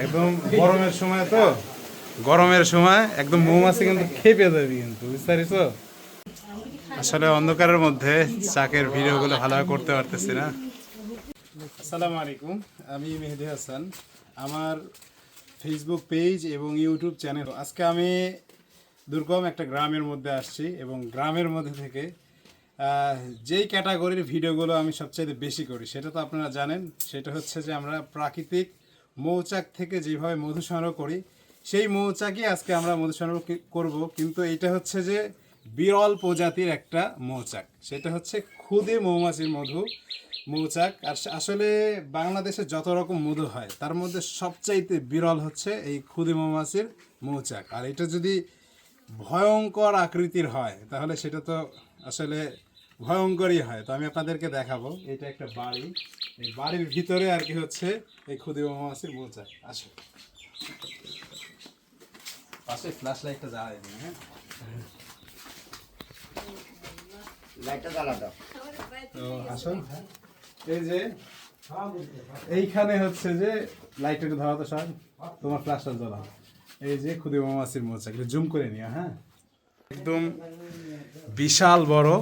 একদম গরমের সময় তো, গরমের সময় একদম মৌমাছি কিন্তু খেপে যাবে কিন্তু, বুঝতে পারিস? আসলে অন্ধকারের মধ্যে চাকের ভিডিওগুলো ভালোভাবে করতে পারতেছি না। আসসালামু আলাইকুম, আমি মেহেদি হাসান। আমার ফেসবুক পেজ এবং ইউটিউব চ্যানেল। আজকে আমি দুর্গম একটা গ্রামের মধ্যে আসছি এবং গ্রামের মধ্যে থেকে যেই ক্যাটাগরির ভিডিওগুলো আমি সবচেয়ে বেশি করি সেটা তো আপনারা জানেন, সেটা হচ্ছে যে আমরা প্রাকৃতিক মৌচাক থেকে যেভাবে মধু সংগ্রহ করি সেই মৌচাকই আজকে আমরা মধু সংগ্রহ করব। কিন্তু এটা হচ্ছে যে বিরল প্রজাতির একটা মৌচাক, সেটা হচ্ছে ক্ষুদে মৌমাছির মৌচাক। আর আসলে বাংলাদেশে যত রকম মধু হয় তার মধ্যে সবচাইতে বিরল হচ্ছে এই ক্ষুদে মৌমাছির মৌচাক। আর এটা যদি ভয়ঙ্কর আকৃতির হয় তাহলে সেটা তো আসলে ভয়ঙ্করই হয়। তো আমি আপনাদেরকে দেখাবো, এটা একটা বাড়ি, এই বাড়ির ভিতরে আর কি হচ্ছে এই ক্ষুদে মৌমাছির মৌচাক। আসো, পাশে ফ্ল্যাশ লাইটটা জ্বালাই দিন। হ্যাঁ, লাইটটা জ্বালা দাও। তো আসুন, এই যে এইখানে হচ্ছে যে লাইটটা ধরাতে সব, তোমার ফ্ল্যাশটা জ্বালাও। এই যে ক্ষুদে মৌমাছির মৌচাক, এটা জুম করে নিও। হ্যাঁ, একদম বিশাল বড়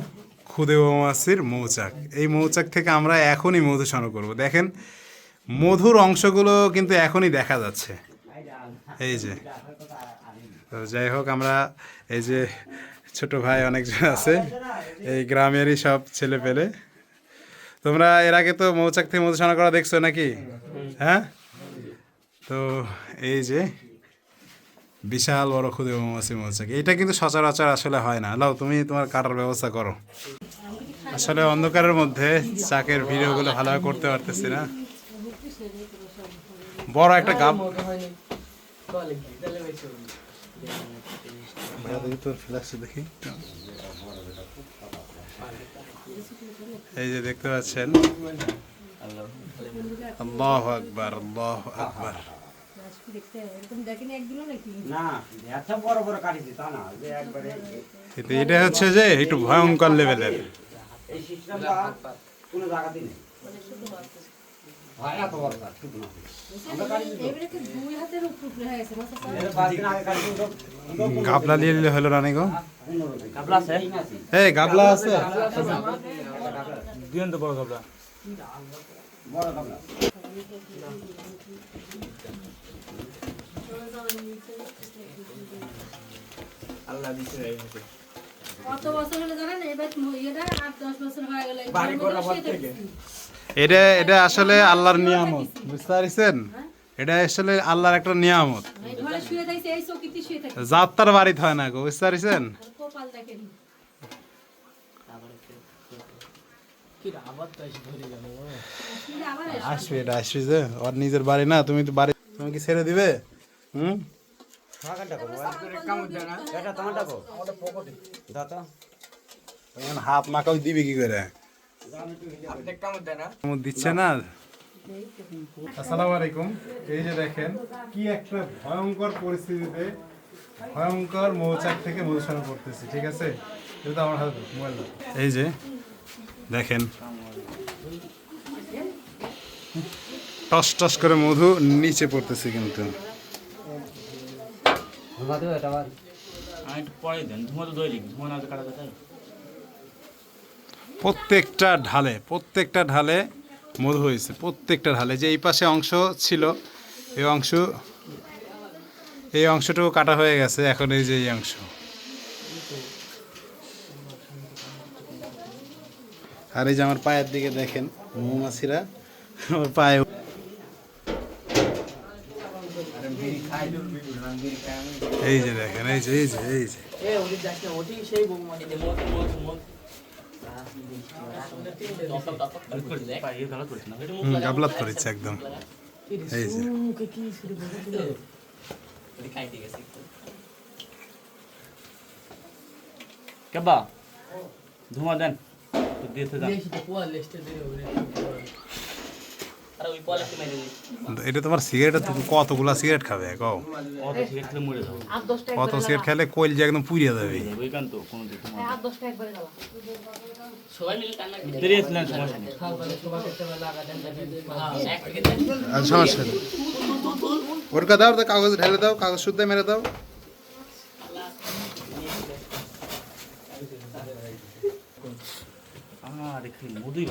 ক্ষুদে মৌমাছির মৌচাক। এই মৌচাক থেকে আমরা এখনই মধু সংগ্রহ করব। দেখেন মধুর অংশগুলো কিন্তু এখনই দেখা যাচ্ছে। এই যে, তো যাই হোক, আমরা এই যে ছোট ভাই অনেকজন আছে, এই গ্রামেরই সব ছেলে পেলে। তোমরা এর আগে তো মৌচাক থেকে মধু সংগ্রহ করা দেখছো নাকি? হ্যাঁ, তো এই যে বিশাল বড় ক্ষুদে মৌমাছির মৌচাক, এটা কিন্তু সচরাচর আসলে হয় না। লাও, তুমি তোমার কাটার ব্যবস্থা করো। আসলে অন্ধকারের মধ্যে চাকের ভিডিওগুলো ভালোভাবে করতে পারতেছি না। বড় একটা গাব, দেখি। এই যে দেখতে পাচ্ছেন, আল্লাহু আকবার, আল্লাহু আকবার। এটা হচ্ছে যে একটু ভয়ঙ্কর লেভেলের। গাবলা নিয়ে নিলে হলো রানী গো। এই গাবলা আছে, দিন তো বড় গাবলা। আল্লাহ দিছে। কত বছর হলো জানেন? এবার এটা 8-10 বছর হয়ে গেল বাড়ি করার পর থেকে। এটা আসলে আল্লাহর নিয়ামত, বুঝতে পারছেন? এটা আসলে আল্লাহর একটা নিয়ামত। ঘরে শুয়ে থাকছে, এই চকিতে শুয়ে থাকে, যাত্রার বাড়িতে হয় না গো, বুঝতে পারছেন? কপাল দেখেন। আসবে, এটা আসবে যে ওর নিজের বাড়ি না, তুমি তো বাড়ি, তুমি কি ছেড়ে দিবে? হাত মাকাও দিবি কি করে? দিচ্ছে না। আসসালামু আলাইকুম। এই যে দেখেন কি একটা ভয়ঙ্কর পরিস্থিতিতে ভয়ঙ্কর মৌচাক থেকে মধু সংগ্রহ করতেছি, ঠিক আছে? এটা আমার হাতে মোবাইল। এই যে দেখেন টস টস করে মধু নিচে পড়তেছে কিন্তু। প্রত্যেকটা ঢালে মধু হয়েছে, প্রত্যেকটা ঢালে। যে এই পাশে অংশ ছিল, এই অংশটুকু কাটা হয়ে গেছে, এখন এই যে এই অংশ। আর এই যে আমার পায়ের দিকে দেখেন মৌমাছিরা আমার পায়ে। এই যে দেখেন, এই যে এই যে এই যে গাবলাত করেছে একদম। এই যে কেবা ধুমা দেন। এটা তোমার সিগারেট, তুমি কতগুলা সিগারেট খাবে? কত সিগারেট খেলে কইল যে একদম পুড়িয়ে যাবে। সমস্যা ওরকা দাও, তো কাগজ ঢেলে দাও, কাগজ শুদ্ধ মেরে দাও। আর একটু মধুই